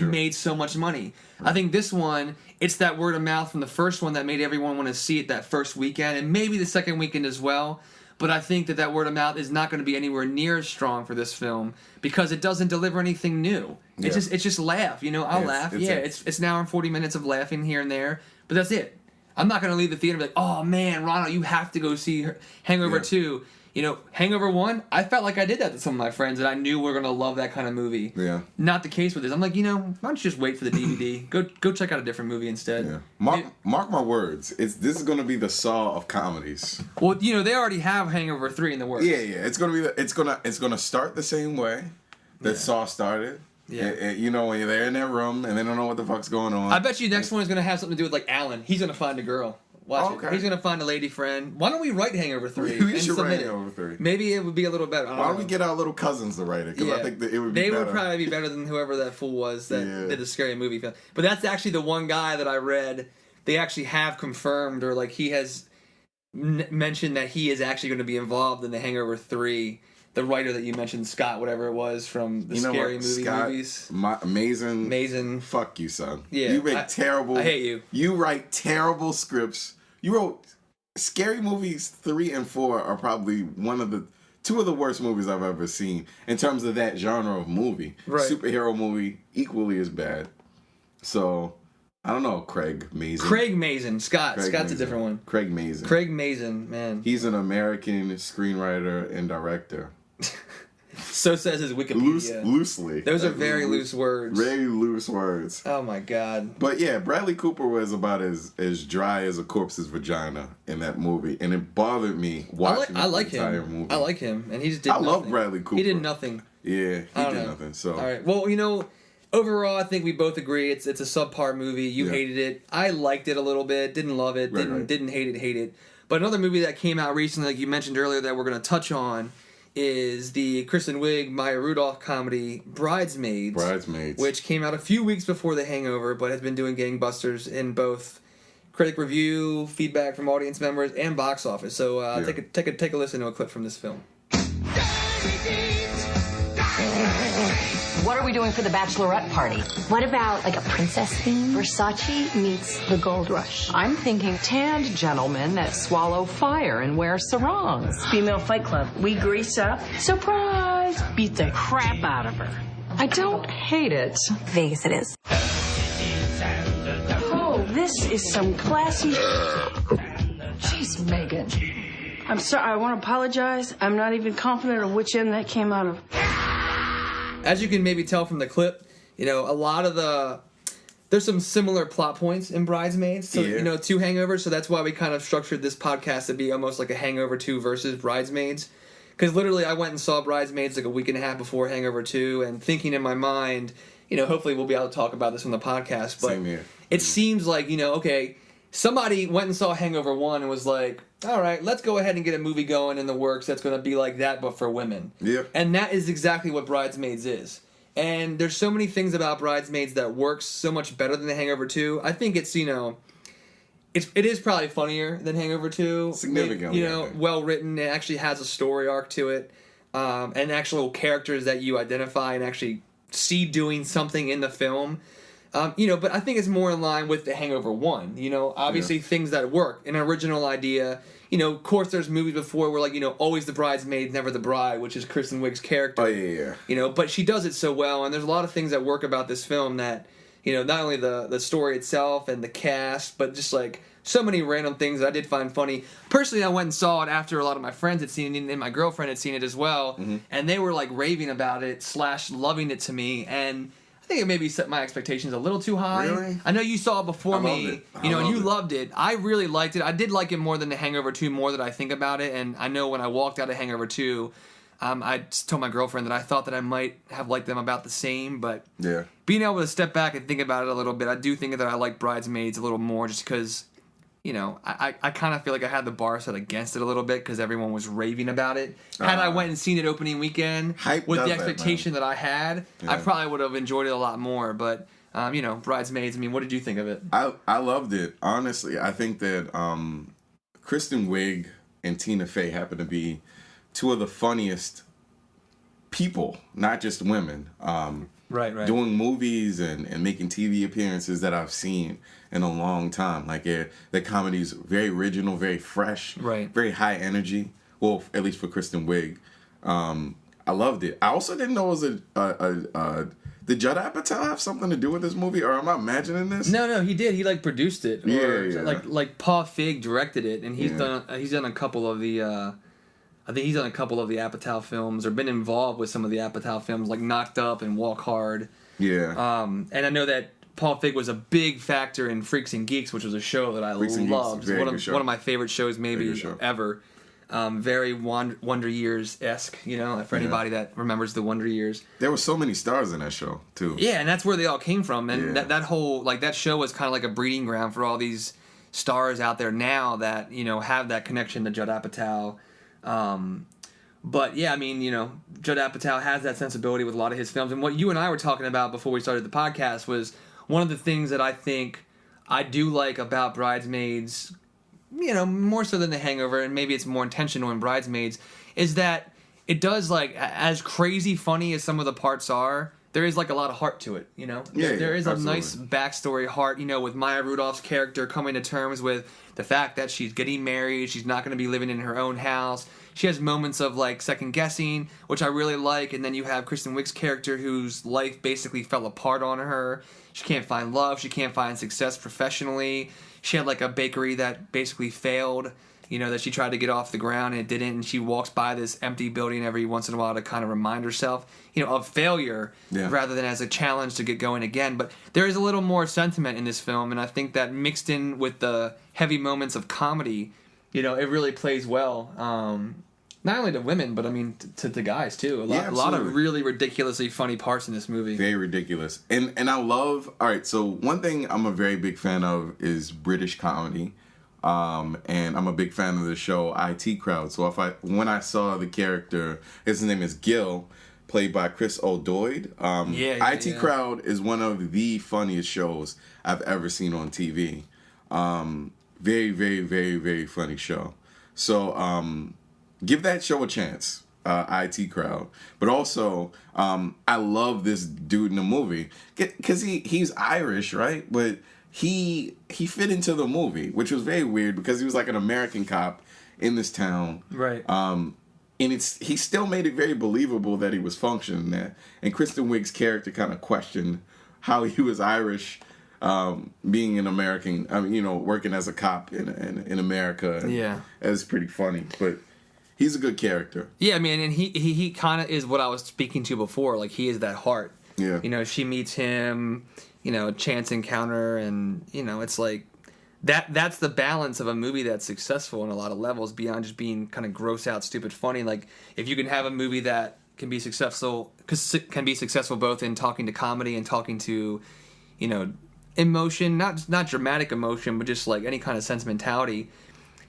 made so much money. Right. I think this one, it's that word of mouth from the first one that made everyone want to see it that first weekend, and maybe the second weekend as well. But I think that word of mouth is not going to be anywhere near as strong for this film because it doesn't deliver anything new. Yeah. It's just laugh. I'll laugh. It's an hour and 40 minutes of laughing here and there, but that's it. I'm not going to leave the theater and be like, oh man, Ronald, you have to go see Hangover 2. Hangover 1, I felt like I did that to some of my friends that I knew were going to love that kind of movie. Yeah. Not the case with this. I'm like, why don't you just wait for the DVD? Go check out a different movie instead. Yeah. Mark my words. This is going to be the Saw of comedies. Well, they already have Hangover 3 in the works. Yeah. It's going to be it's going to start the same way that Saw started. Yeah. When you're there in that room and they don't know what the fuck's going on. I bet you next one is going to have something to do with like Alan. He's going to find a girl. Watch it. He's going to find a lady friend. Why don't we write Hangover 3? We should write Hangover 3. Maybe it would be a little better. Why don't we get our little cousins to write it? Because I think that it would be better. They would probably be better than whoever that fool was that did the Scary Movie film. But that's actually the one guy that I read. They actually have confirmed, or like he has mentioned that he is actually going to be involved in the Hangover 3. The writer that you mentioned, Scott, whatever it was, from the Scary movies. Amazing. Fuck you, son. Yeah, you make terrible... I hate you. You write terrible scripts. You wrote... Scary Movies 3 and 4 are probably two of the worst movies I've ever seen in terms of that genre of movie. Right. Superhero movie, equally as bad. So... I don't know, Craig Mazin. Scott's a different one. Craig Mazin, man. He's an American screenwriter and director. So says his Wikipedia. Loosely. Those are very loose words. Very loose words. Oh my god. But yeah, Bradley Cooper was about as dry as a corpse's vagina in that movie, and it bothered me watching the entire movie. I like him, and he just did nothing. love Bradley Cooper. He did nothing. Yeah, he did nothing. So all right. Well, overall, I think we both agree it's a subpar movie. You hated it. I liked it a little bit. Didn't love it. Didn't hate it. But another movie that came out recently, like you mentioned earlier, that we're going to touch on is the Kristen Wiig, Maya Rudolph comedy Bridesmaids. Which came out a few weeks before The Hangover, but has been doing gangbusters in both critic review, feedback from audience members, and box office. So take a listen to a clip from this film. What are we doing for the bachelorette party? What about like a princess theme? Versace meets the gold rush. I'm thinking tanned gentlemen that swallow fire and wear sarongs. Female Fight Club. We grease up. Surprise! Beat the crap out of her. I don't hate it. Vegas it is. Oh, this is some classy... Jeez, Megan. I'm sorry, I want to apologize. I'm not even confident of which end that came out of. As you can maybe tell from the clip, a lot of there's some similar plot points in Bridesmaids. So, two Hangovers. So that's why we kind of structured this podcast to be almost like a Hangover 2 versus Bridesmaids. Because literally I went and saw Bridesmaids like a week and a half before Hangover 2 and thinking in my mind, hopefully we'll be able to talk about this on the podcast. But Same here. It seems like, okay, somebody went and saw Hangover 1 and was like, all right, let's go ahead and get a movie going in the works that's going to be like that, but for women. Yeah. And that is exactly what Bridesmaids is. And there's so many things about Bridesmaids that works so much better than The Hangover 2. I think it's, it is probably funnier than Hangover 2. Significantly. Well written. It actually has a story arc to it. And actual characters that you identify and actually see doing something in the film. But I think it's more in line with The Hangover 1. Obviously things that work. An original idea. Of course there's movies before where, always the bridesmaid, never the bride, which is Kristen Wiig's character. Oh, yeah. But she does it so well, and there's a lot of things that work about this film that, not only the story itself and the cast, but just, so many random things that I did find funny. Personally, I went and saw it after a lot of my friends had seen it, and my girlfriend had seen it as well, and they were like raving about it / loving it to me, and I think it maybe set my expectations a little too high. Really? I know you saw it before me, and you loved it. I really liked it. I did like it more than The Hangover 2, more that I think about it, and I know when I walked out of Hangover 2, I just told my girlfriend that I thought that I might have liked them about the same, but being able to step back and think about it a little bit, I do think that I like Bridesmaids a little more just because, you know, I kind of feel like I had the bar set against it a little bit because everyone was raving about it. Had I went and seen it opening weekend with the expectation that I had, I probably would have enjoyed it a lot more, but... you know, Bridesmaids, I mean, what did you think of it? I loved it. Honestly, I think that Kristen Wiig and Tina Fey happen to be two of the funniest people, not just women, right. doing movies and making TV appearances that I've seen in a long time. Like, the comedy's very original, very fresh, very high energy. Well, at least for Kristen Wiig. I loved it. I also didn't know it was did Judd Apatow have something to do with this movie, or am I imagining this? No, he did. He like produced it. Yeah. Like Paul Feig directed it, and he's done a couple of the. I think he's done a couple of the Apatow films, or been involved with some of the Apatow films, like Knocked Up and Walk Hard. Yeah. And I know that Paul Feig was a big factor in Freaks and Geeks, which was a show that I loved. One of my favorite shows maybe ever. Very Wonder Years-esque, you know, for anybody that remembers the Wonder Years. There were so many stars in that show, too. Yeah, and that's where they all came from. And that whole, like, that show was kind of like a breeding ground for all these stars out there now that, you know, have that connection to Judd Apatow. But, yeah, I mean, you know, Judd Apatow has that sensibility with a lot of his films. And what you and I were talking about before we started the podcast was one of the things that I think I do like about Bridesmaids, you know, more so than The Hangover, and maybe it's more intentional in Bridesmaids, is that it does, like, as crazy funny as some of the parts are, there is, like, a lot of heart to it, you know? There is a nice backstory heart, you know, with Maya Rudolph's character coming to terms with the fact that she's getting married, she's not going to be living in her own house. She has moments of, like, second-guessing, which I really like, and then you have Kristen Wiig's character whose life basically fell apart on her. She can't find love, she can't find success professionally. She had, like, a bakery that basically failed, you know, that she tried to get off the ground and it didn't, and she walks by this empty building every once in a while to kind of remind herself, you know, of failure rather than as a challenge to get going again. But there is a little more sentiment in this film, and I think that mixed in with the heavy moments of comedy, you know, it really plays well. Not only to women, but I mean to the guys too. A lot of really ridiculously funny parts in this movie. Very ridiculous. And I love, alright, so one thing I'm a very big fan of is British comedy. And I'm a big fan of the show IT Crowd. So when I saw the character, his name is Gil, played by Chris O'Doyd. IT Crowd is one of the funniest shows I've ever seen on TV. Very, very, very, very funny show. So, give that show a chance, IT Crowd. But also, I love this dude in the movie because he's Irish, right? But he fit into the movie, which was very weird because he was like an American cop in this town, right? And he still made it very believable that he was functioning there. And Kristen Wiig's character kind of questioned how he was Irish, being an American. I mean, you know, working as a cop in America. And it's pretty funny, but. He's a good character. Yeah, I mean, and he kind of is what I was speaking to before. Like, he is that heart. Yeah. You know, she meets him, you know, chance encounter, and, you know, it's like, that's the balance of a movie that's successful on a lot of levels beyond just being kind of gross out, stupid funny. Like, if you can have a movie that can be successful both in talking to comedy and talking to, you know, emotion, not dramatic emotion, but just like any kind of sentimentality.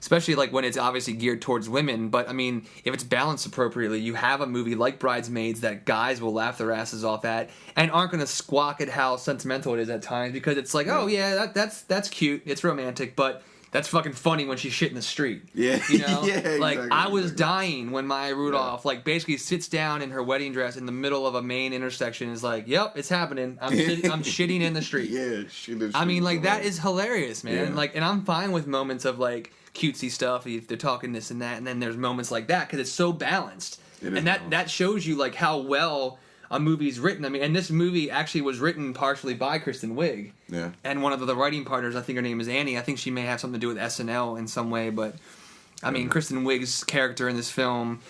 Especially like when it's obviously geared towards women, but I mean, if it's balanced appropriately, you have a movie like Bridesmaids that guys will laugh their asses off at and aren't going to squawk at how sentimental it is at times because it's like, oh yeah, that's cute, it's romantic, but that's fucking funny when she's shit in the street. Yeah, you know, like exactly, I was dying when Maya Rudolph like basically sits down in her wedding dress in the middle of a main intersection and is like, yep, it's happening. I'm shitting in the street. Yeah, I mean, like that is hilarious, man. Like, and I'm fine with moments of like cutesy stuff if they're talking this and that, and then there's moments like that because it's so balanced, and that shows you like how well a movie's written. I mean, and this movie actually was written partially by Kristen Wiig. Yeah. And one of the writing partners, I think her name is Annie. I think she may have something to do with SNL in some way. But, I mean, Kristen Wiig's character in this film,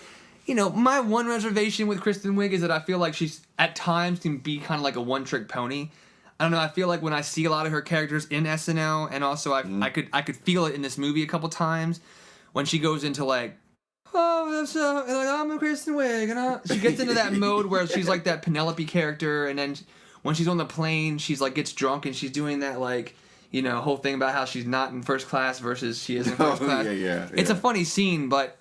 you know, my one reservation with Kristen Wiig is that I feel like she's, at times, can be kind of like a one-trick pony. I don't know, I feel like when I see a lot of her characters in SNL, and also I could feel it in this movie a couple times, when she goes into like, I'm a Kristen Wiig, and she gets into that mode where she's like that Penelope character, and then when she's on the plane, she's like gets drunk and she's doing that like, you know, whole thing about how she's not in first class versus she is in first class. It's a funny scene, but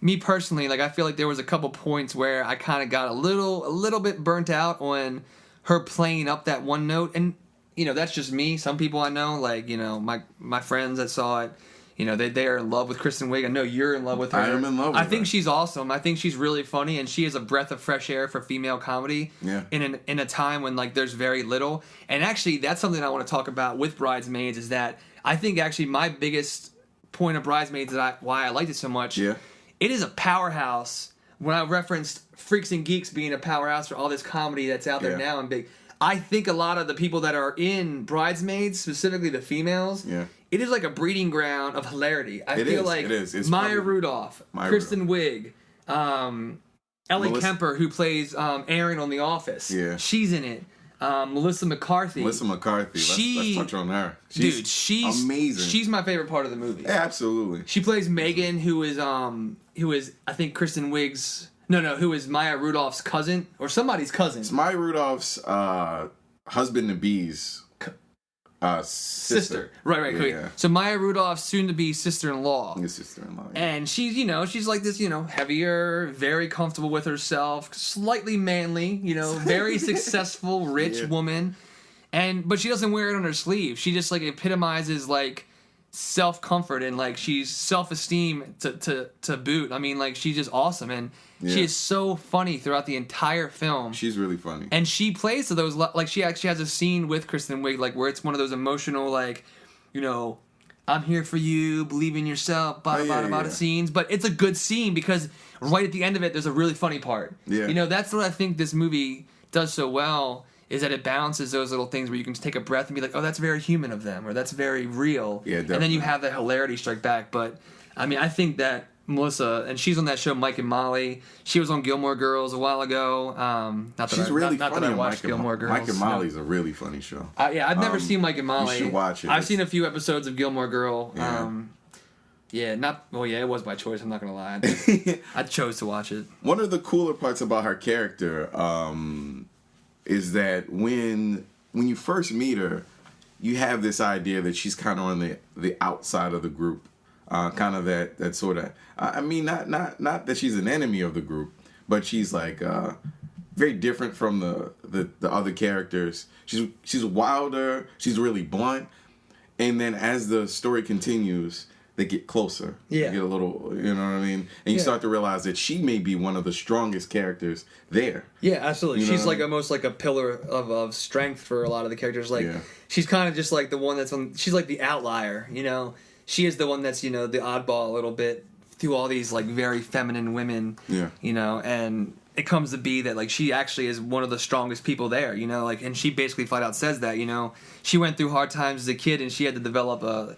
me personally, like I feel like there was a couple points where I kind of got a little bit burnt out on her playing up that one note, and you know that's just me. Some people I know, like you know my friends that saw it, you know they are in love with Kristen Wiig. I know you're in love with her. I am in love with her. I think she's awesome. I think she's really funny, and she is a breath of fresh air for female comedy. Yeah. In a time when like there's very little, and actually that's something I want to talk about with Bridesmaids is that I think actually my biggest point of Bridesmaids why I liked it so much. Yeah. It is a powerhouse. When I referenced Freaks and Geeks being a powerhouse for all this comedy that's out there now and big, I think a lot of the people that are in Bridesmaids, specifically the females, it is like a breeding ground of hilarity. I feel like it's Maya Rudolph, Kristen Wiig, Ellie Kemper, who plays Erin on The Office, she's in it. Melissa McCarthy. Let's touch on her. She's amazing. She's my favorite part of the movie. Yeah, absolutely. She plays Megan, who is I think Kristen Wiig's who is Maya Rudolph's cousin or somebody's cousin. It's Maya Rudolph's husband to be's sister. Right. Yeah. So Maya Rudolph's soon-to-be sister-in-law. His sister-in-law. Yeah. And she's like this, heavier, very comfortable with herself, slightly manly, very successful, rich woman. But she doesn't wear it on her sleeve. She just like epitomizes like self-comfort and like she's self-esteem to boot. I mean, like she's just awesome and she is so funny throughout the entire film. She's really funny. And she plays to those, like she actually has a scene with Kristen Wiig like where it's one of those emotional like, I'm here for you, believe in yourself, bada scenes. But it's a good scene because right at the end of it there's a really funny part. Yeah. That's what I think this movie does so well. Is that it balances those little things where you can just take a breath and be like, oh, that's very human of them, or that's very real. Yeah, definitely. And then you have that hilarity strike back. But, I mean, I think that Melissa, and she's on that show Mike and Molly. She was on Gilmore Girls a while ago. She's really funny not that I watched Gilmore Girls. Mike and Molly's a really funny show. I've never seen Mike and Molly. You should watch it. I've seen a few episodes of Gilmore Girl. Yeah. It was by choice, I'm not going to lie. I chose to watch it. One of the cooler parts about her character, is that when you first meet her, you have this idea that she's kind of on the outside of the group, kind of that sort of. I mean, not that she's an enemy of the group, but she's like very different from the other characters. She's wilder. She's really blunt, and then as the story continues, they get closer. Yeah. They get a little, you know what I mean? And you start to realize that she may be one of the strongest characters there. Yeah, absolutely. She's like I mean? almost like a pillar of strength for a lot of the characters. Like, she's kind of just like the one she's like the outlier, She is the one that's, the oddball a little bit through all these like very feminine women. Yeah. And it comes to be that like she actually is one of the strongest people there, and she basically flat out says that, she went through hard times as a kid and she had to develop a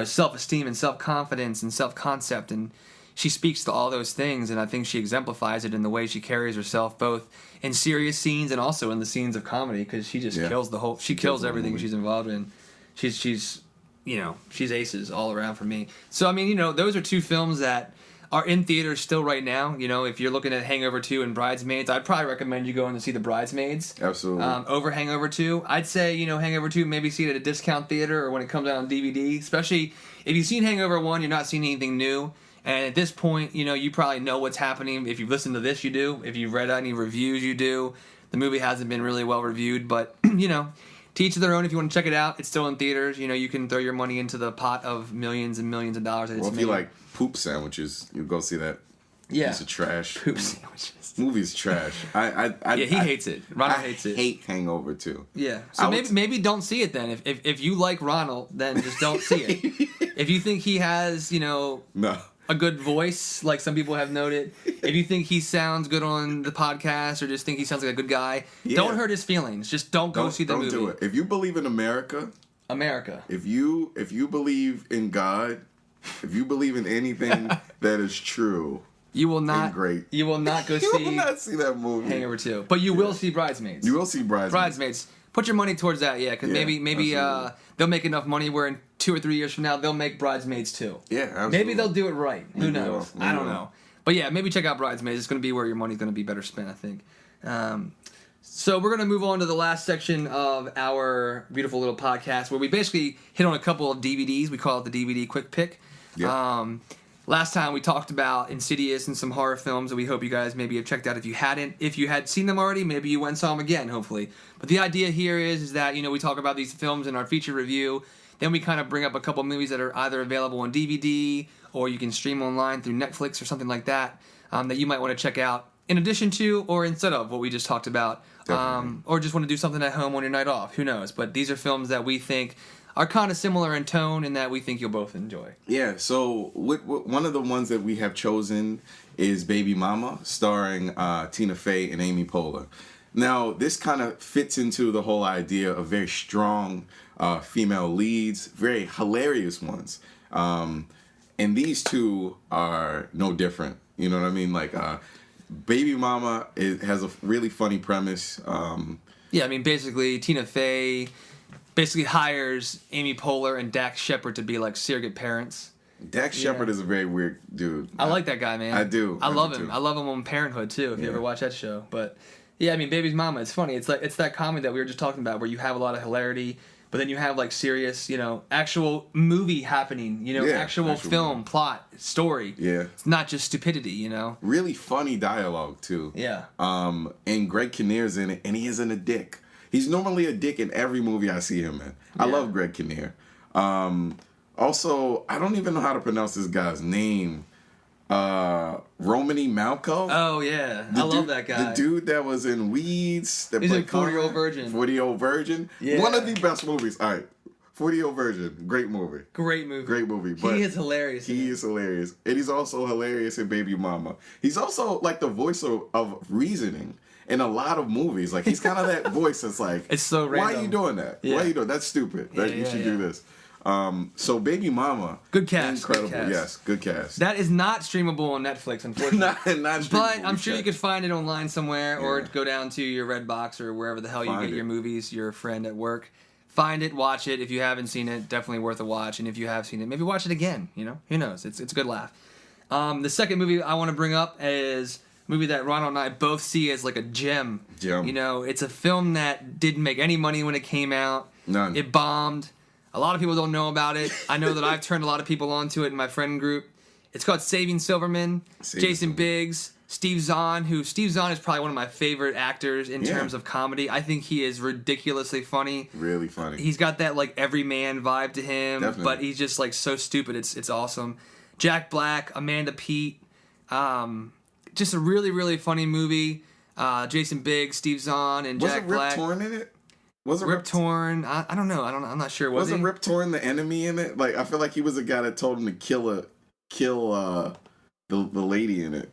self-esteem and self-confidence and self-concept, and she speaks to all those things, and I think she exemplifies it in the way she carries herself, both in serious scenes and also in the scenes of comedy, because she just kills she kills everything she's involved in. She's aces all around for me. So, I mean, those are two films that are in theaters still right now. If you're looking at Hangover 2 and Bridesmaids, I'd probably recommend you going to see the Bridesmaids. Absolutely. Over Hangover 2. I'd say, Hangover 2, maybe see it at a discount theater or when it comes out on DVD. Especially if you've seen Hangover 1, you're not seeing anything new. And at this point, you probably know what's happening. If you've listened to this, you do. If you've read any reviews, you do. The movie hasn't been really well reviewed, but, to each their own. If you want to check it out, it's still in theaters. You can throw your money into the pot of millions and millions of dollars. Well, if you like poop sandwiches, you go see that. Yeah, piece of trash. Poop sandwiches. Movie's trash. He hates it. Ronald hates it. I hate Hangover too. Yeah. So maybe don't see it then. If you like Ronald, then just don't see it. If you think he has, No. a good voice, like some people have noted, if you think he sounds good on the podcast or just think he sounds like a good guy, don't hurt his feelings. Just don't go see the movie. Don't do it. If you believe in America, if you believe in God, if you believe in anything that is true, you will not go see. You will not see that movie. Hangover 2, but you will see Bridesmaids. You will see Bridesmaids. Bridesmaids. Put your money towards that, because maybe they'll make enough money where in 2 or 3 years from now they'll make Bridesmaids 2. Yeah, absolutely. Maybe they'll do it right. Who knows? I don't know. But yeah, maybe check out Bridesmaids. It's going to be where your money's going to be better spent, I think. So we're going to move on to the last section of our beautiful little podcast where we basically hit on a couple of DVDs. We call it the DVD Quick Pick. Yeah. Last time we talked about Insidious and some horror films that we hope you guys maybe have checked out if you hadn't. If you had seen them already, maybe you went and saw them again, hopefully. But the idea here is that, we talk about these films in our feature review. Then we kind of bring up a couple movies that are either available on DVD or you can stream online through Netflix or something like that that you might want to check out in addition to or instead of what we just talked about. Or just want to do something at home on your night off. Who knows? But these are films that we think are kind of similar in tone and that we think you'll both enjoy. Yeah, so one of the ones that we have chosen is Baby Mama, starring Tina Fey and Amy Poehler. Now, this kind of fits into the whole idea of very strong female leads, very hilarious ones. And these two are no different. You know what I mean? Like, Baby Mama has a really funny premise. Basically, Tina Fey hires Amy Poehler and Dax Shepard to be like surrogate parents. Dax Shepard is a very weird dude. I like that guy, man. I do. I love him. I love him on Parenthood too. If you ever watch that show, but Baby's Mama. It's funny. It's that comedy that we were just talking about, where you have a lot of hilarity, but then you have like serious, actual movie happening. Actual film plot story. Yeah. It's not just stupidity. Really funny dialogue too. Yeah. And Greg Kinnear's in it, and he isn't a dick. He's normally a dick in every movie I see him in. I love Greg Kinnear. Also, I don't even know how to pronounce this guy's name. Romany Malco. Oh, yeah. I love that guy. The dude that was in Weeds. He's in 40-Year-Old Virgin. 40-Year-Old Virgin. Yeah. One of the best movies. All right. 40-Year-Old Virgin. Great movie. Great movie. But he is hilarious. He is hilarious. And he's also hilarious in Baby Mama. He's also like the voice of reasoning in a lot of movies. Like, he's kind of that voice that's like, it's so random. Why are you doing that? Yeah. Why are you doing that? That's stupid. You should do this. So Baby Mama, good cast, incredible. Good cast. Yes, good cast. That is not streamable on Netflix, unfortunately. not streamable. But I'm sure you could find it online somewhere, or go down to your Redbox or wherever the hell you get your movies. Your friend at work, find it, watch it. If you haven't seen it, definitely worth a watch. And if you have seen it, maybe watch it again. Who knows? It's a good laugh. The second movie I want to bring up is a movie that Ronald and I both see as like a gem. It's a film that didn't make any money when it came out. None. It bombed. A lot of people don't know about it. I know that I've turned a lot of people onto it in my friend group. It's called Saving Silverman. Jason Biggs, Steve Zahn, Steve Zahn is probably one of my favorite actors in terms of comedy. I think he is ridiculously funny. Really funny. He's got that like everyman vibe to him, Definitely. But he's just like so stupid. It's awesome. Jack Black, Amanda Peet, just a really, really funny movie. Jason Biggs, Steve Zahn, and Jack Black. Was Rip Torn in it? Was it Rip Torn? I don't know. I'm not sure. Wasn't Rip Torn the enemy in it? Like, I feel like he was the guy that told him to kill the lady in it.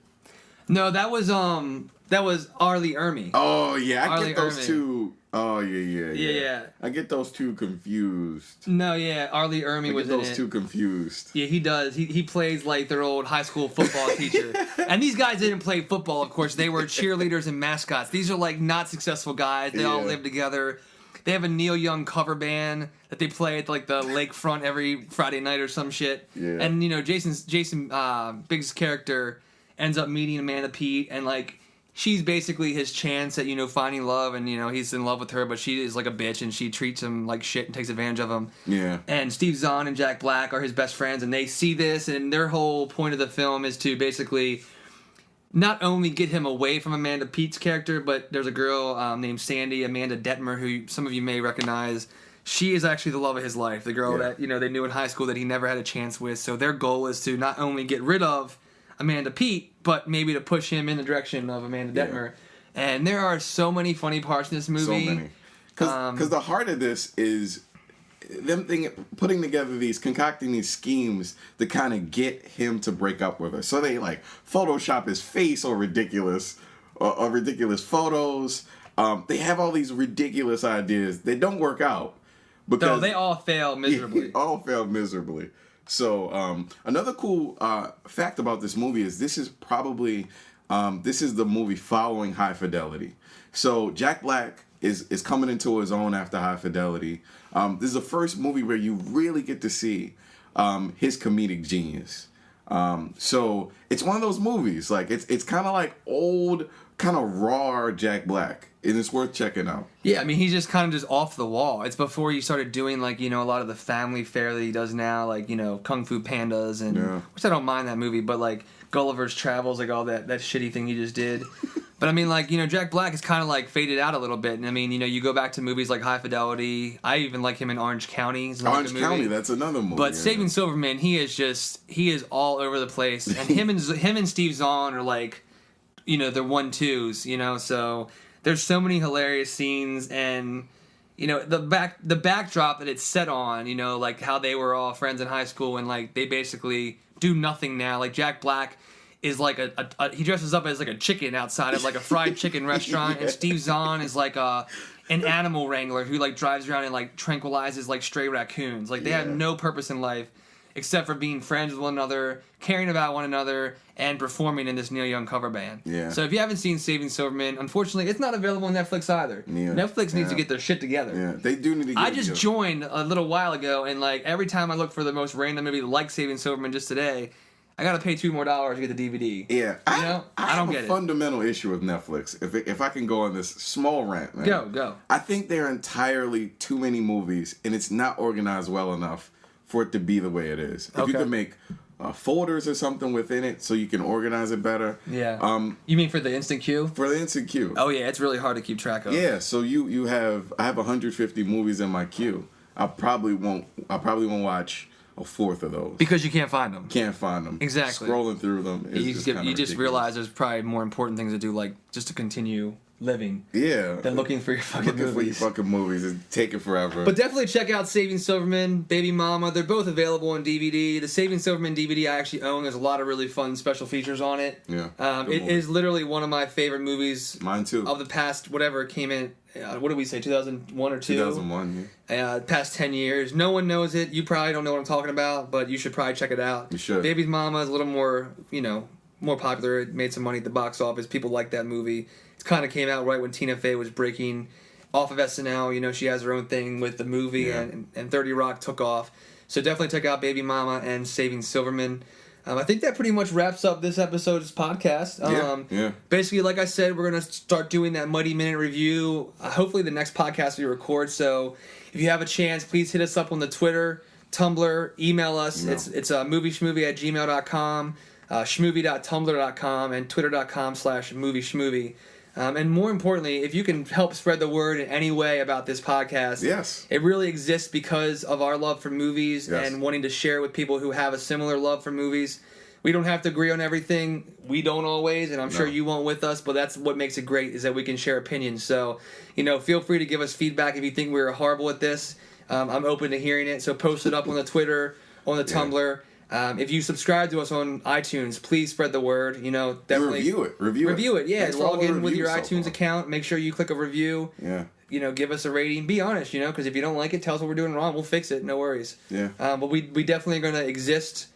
No, that was Arlie Ermy. Oh yeah, I get those two. Oh yeah. I get those two confused. No, yeah, Arlie Ermy was in it. I get those two confused. Yeah, he does. He plays like their old high school football teacher. And these guys didn't play football, of course. They were cheerleaders and mascots. These are like not successful guys. They all live together. They have a Neil Young cover band that they play at like the lakefront every Friday night or some shit. Yeah. And Jason Biggs' character ends up meeting Amanda Peet, and like she's basically his chance at finding love, and he's in love with her, but she is like a bitch and she treats him like shit and takes advantage of him. Yeah. And Steve Zahn and Jack Black are his best friends, and they see this, and their whole point of the film is to basically not only get him away from Amanda Peet's character, but there's a girl named Sandy, Amanda Detmer, who some of you may recognize. She is actually the love of his life, the girl that they knew in high school that he never had a chance with. So their goal is to not only get rid of Amanda Peet, but maybe to push him in the direction of Amanda Detmer. And there are so many funny parts in this movie. So many. Because the heart of this is putting together concocting these schemes to kind of get him to break up with her. So they like Photoshop his face or ridiculous photos. They have all these ridiculous ideas. They don't work out. No, they all fail miserably. All fail miserably. So another cool fact about this movie is this is the movie following High Fidelity. So Jack Black is coming into his own after High Fidelity. This is the first movie where you really get to see his comedic genius. So it's one of those movies. Like it's kind of like old, kind of raw Jack Black, and it's worth checking out. Yeah, I mean he's just kind of just off the wall. It's before he started doing like a lot of the family fare that he does now, like Kung Fu Pandas and which I don't mind that movie, but like Gulliver's Travels, like all that shitty thing he just did. But I mean, like, Jack Black is kind of like faded out a little bit. And I mean, you go back to movies like High Fidelity. I even like him in Orange County. Orange County, that's another movie. But Saving Silverman, he is all over the place. And him and Steve Zahn are like, they're 1-2s, so there's so many hilarious scenes. And, the backdrop that it's set on, like how they were all friends in high school and like they basically do nothing now. Like Jack Black is like he dresses up as like a chicken outside of like a fried chicken restaurant, and Steve Zahn is like an animal wrangler who like drives around and like tranquilizes like stray raccoons. Like they have no purpose in life except for being friends with one another, caring about one another, and performing in this Neil Young cover band. Yeah. So if you haven't seen Saving Silverman, unfortunately, it's not available on Netflix either. Yeah. Netflix needs to get their shit together. Yeah, they do need to get I just joined a little while ago, and like every time I look for the most random movie like Saving Silverman just today, I gotta pay $2 more to get the DVD. Yeah, I don't get it. I have a fundamental issue with Netflix. If I can go on this small rant, man. Go. I think there are entirely too many movies, and it's not organized well enough for it to be the way it is. If you could make folders or something within it, so you can organize it better. Yeah. You mean for the instant queue? For the instant queue. Oh yeah, it's really hard to keep track of. Yeah. So I have 150 movies in my queue. I probably won't watch a fourth of those because you can't find them. Can't find them. Exactly. Scrolling through them. You just realize there's probably more important things to do, like just to continue living. Yeah. Than looking for your fucking movies. It's taking forever. But definitely check out Saving Silverman, Baby Mama. They're both available on DVD. The Saving Silverman DVD I actually own. There's a lot of really fun special features on it. Yeah. It is literally one of my favorite movies. Mine too. Of the past, whatever it came in. What did we say? 2001 or 2? 2001. Yeah. Past 10 years. No one knows it. You probably don't know what I'm talking about, but you should probably check it out. You should. Baby Mama is a little more, more popular. It made some money at the box office. People like that movie. It kind of came out right when Tina Fey was breaking off of SNL. She has her own thing with the movie, and 30 Rock took off. So definitely check out Baby Mama and Saving Silverman. I think that pretty much wraps up this episode's podcast. Basically, like I said, we're going to start doing that Muddy Minute review. Hopefully the next podcast we record. So if you have a chance, please hit us up on the Twitter, Tumblr, email us. No. It's movieschmovie@gmail.com, schmovie.tumblr.com, and twitter.com/movieschmovie. And more importantly, if you can help spread the word in any way about this podcast, it really exists because of our love for movies and wanting to share with people who have a similar love for movies. We don't have to agree on everything. We don't always, and I'm sure you won't with us, but that's what makes it great, is that we can share opinions. So, feel free to give us feedback if you think we're horrible at this. I'm open to hearing it, so post it up on the Twitter, on the Tumblr. If you subscribe to us on iTunes, please spread the word. Definitely review it. Yeah, log in with your iTunes account. Make sure you click a review. Yeah. Give us a rating. Be honest. Because if you don't like it, tell us what we're doing wrong. We'll fix it. No worries. Yeah. But we definitely are going to exist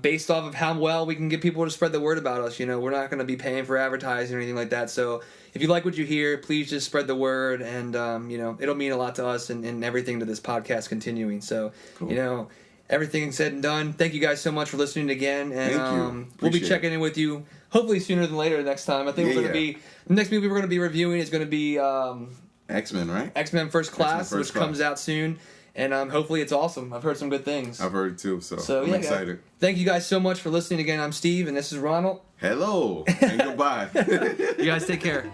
based off of how well we can get people to spread the word about us. We're not going to be paying for advertising or anything like that. So if you like what you hear, please just spread the word, and it'll mean a lot to us and everything to this podcast continuing. So cool. Everything said and done. Thank you guys so much for listening again, and we'll be checking in with you hopefully sooner than later next time. I think we're going to be the next movie we're going to be reviewing is going to be X-Men, right? X-Men First Class, which comes out soon, and hopefully it's awesome. I've heard some good things. I've heard it too, so I'm excited. Thank you guys so much for listening again. I'm Steve, and this is Ronald. Hello, and goodbye. You guys take care.